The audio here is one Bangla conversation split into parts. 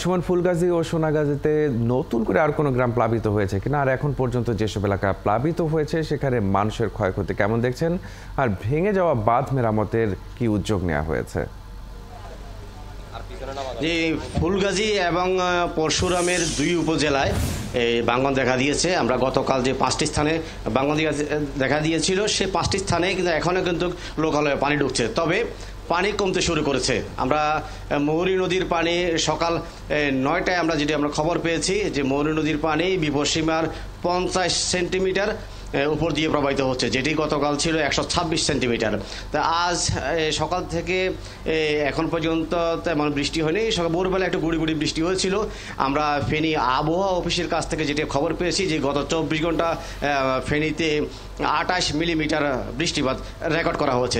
সুমন, ফুলগাজী ও সোনাগাজীতে নতুন করে আর কোনো গ্রাম প্লাবিত হয়েছে কিনা, আর এখন পর্যন্ত যেসব এলাকা প্লাবিত হয়েছে সেখানে মানুষের ক্ষয়ক্ষতি কেমন দেখছেন, আর ভেঙে যাওয়া বাঁধ মেরামতের কি উদ্যোগ নেওয়া হয়েছে? যে ফুলগাজী এবং পরশুরামের দুই উপজেলায় ভাঙন দেখা দিয়েছে। আমরা গতকাল যে 5টি স্থানে ভাঙন দেখা দিয়েছিল, সে 5টি স্থানে কিন্তু এখনও কিন্তু লোকালয়ে পানি ঢুকছে, তবে পানি কমতে শুরু করেছে। আমরা মহুরী নদীর পানি সকাল 9টায় আমরা খবর পেয়েছি যে মহুরী নদীর পানি বিপদসীমার 50 সেন্টিমিটার উপর দিয়ে প্রবাহিত হচ্ছে, যেটি গতকাল ছিল 126 সেন্টিমিটার। তা আজ সকাল থেকে এখন পর্যন্ত তেমন বৃষ্টি হয়নি। সকাল ভোরবেলা একটু গুড়ি গুড়ি বৃষ্টি হয়েছিল। আমরা ফেনী আবহাওয়া অফিসের কাছ থেকে যেটি খবর পেয়েছি যে গত 24 ঘন্টা ফেনীতে 28 মিলিমিটার বৃষ্টিপাত রেকর্ড করা হয়েছে।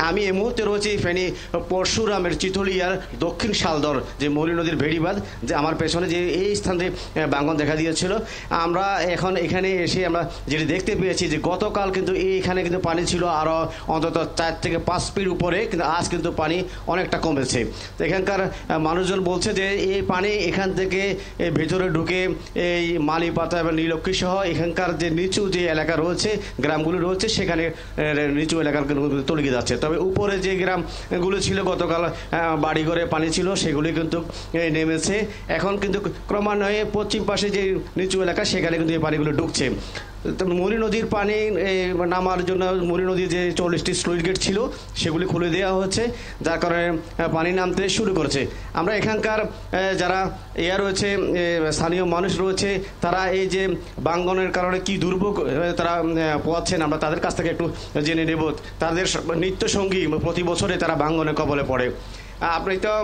আমি এই মুহূর্তে রয়েছি ফেনী পরশুরামের চিতলিয়ার দক্ষিণ শালদর যে মহুরী নদীর ভেড়িবাঁধ, যে আমার পেছনে যে এই স্থানে ভাঙন দেখা দিয়েছিল। আমরা এখন এখানে এসে আমরা যেটি দেখতে পেয়েছি যে গতকাল কিন্তু এইখানে কিন্তু পানি ছিল আরও অন্তত 4 থেকে 5 ফিট উপরে, কিন্তু আজ কিন্তু পানি অনেকটা কমেছে। তো এখানকার মানুষজন বলছে যে এই পানি এখান থেকে ভেতরে ঢুকে এই মালিপাতা এবং নীলক্ষী সহ এখানকার যে নিচু যে এলাকা রয়েছে, গ্রামগুলি রয়েছে, সেখানে নিচু এলাকার তলিয়ে যাচ্ছে। তবে উপরে যে গ্রামগুলো ছিল গতকাল বাড়িঘরে পানি ছিল, সেগুলি কিন্তু নেমেছে। এখন কিন্তু ক্রমান্বয়ে পশ্চিম পাশে যে নিচু এলাকা, সেখানে কিন্তু এই পানিগুলো ঢুকছে। মহুরী নদীর পানি নামার জন্য মহুরী নদীর যে 40টি স্লুইস গেট ছিল, সেগুলি খুলে দেওয়া হচ্ছে, যার কারণে পানি নামতে শুরু করেছে। আমরা এখানকার যারা রয়েছে স্থানীয় মানুষ রয়েছে, তারা এই যে ভাঙনের কারণে কি দুর্ভোগ তারা পোয়াচ্ছেন, আমরা তাদের কাছ থেকে একটু জেনে নেব। তাদের নিত্য সঙ্গী প্রতি বছরে তারা ভাঙনের কবলে পড়ে। আপনি তো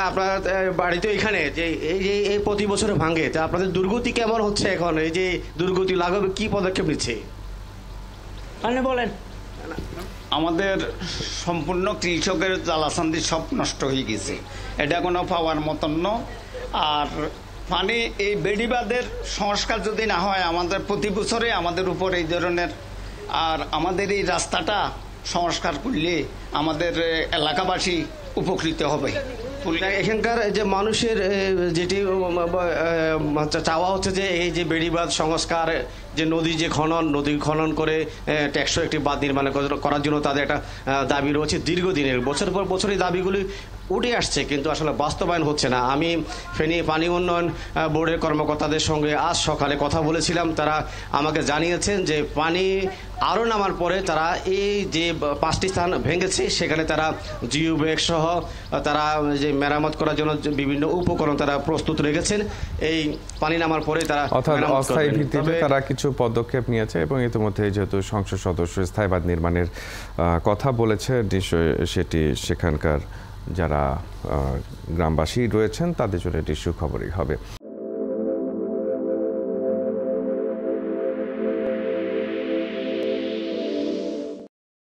আপনার বাড়িতে এখানে যে এই প্রতি বছরে ভাঙে, তা আপনাদের দুর্গতি কেমন হচ্ছে এখন? এই যে দুর্গতি লাঘবে কি পদক্ষেপ নিচ্ছে আপনি বলেন। আমাদের সম্পূর্ণ কৃষকের জ্বালাসান্দি সব নষ্ট হয়ে গেছে, এটা কোনো পাওয়ার মতন ন। আর পানি এই বেড়িবাঁধের সংস্কার যদি না হয়, আমাদের প্রতি বছরে আমাদের উপর এই ধরনের, আর আমাদের এই রাস্তাটা সংস্কার করলে আমাদের এলাকাবাসী উপকৃত হবে। এখানকার যে মানুষের যেটি চাওয়া হচ্ছে যে এই যে বেড়িবাঁধ সংস্কার, যে নদী খনন করে টেকসই একটি বাঁধ নির্মাণ করার জন্য তাদের একটা দাবি রয়েছে দীর্ঘদিনের। বছর পর বছর এই দাবিগুলি উঠে আসছে, কিন্তু আসলে বাস্তবায়ন হচ্ছে না। আমি ফেনী পানি উন্নয়ন বোর্ডের কর্মকর্তাদের সঙ্গে আজ সকালে কথা বলেছিলাম। তারা আমাকে জানিয়েছেন যে পানি আরও নামার পরে তারা এই যে 5টি স্থান ভেঙেছে, সেখানে তারা জিও ব্যাগ সহ তারা যে মেরামত করার জন্য বিভিন্ন উপকরণ তারা প্রস্তুত রেখেছেন। এই পানি নামার পরে তারা অস্থায়ী ভিত্তিতে তারা কিছু পদক্ষেপ নিয়েছে, এবং ইতিমধ্যে যেহেতু সংসদ সদস্য স্থায়ী বাঁধ নির্মাণের কথা বলেছে, সেটি সেখানকার যারা গ্রামবাসী রয়েছেন তাদের জন্য এটি সুখবরই হবে।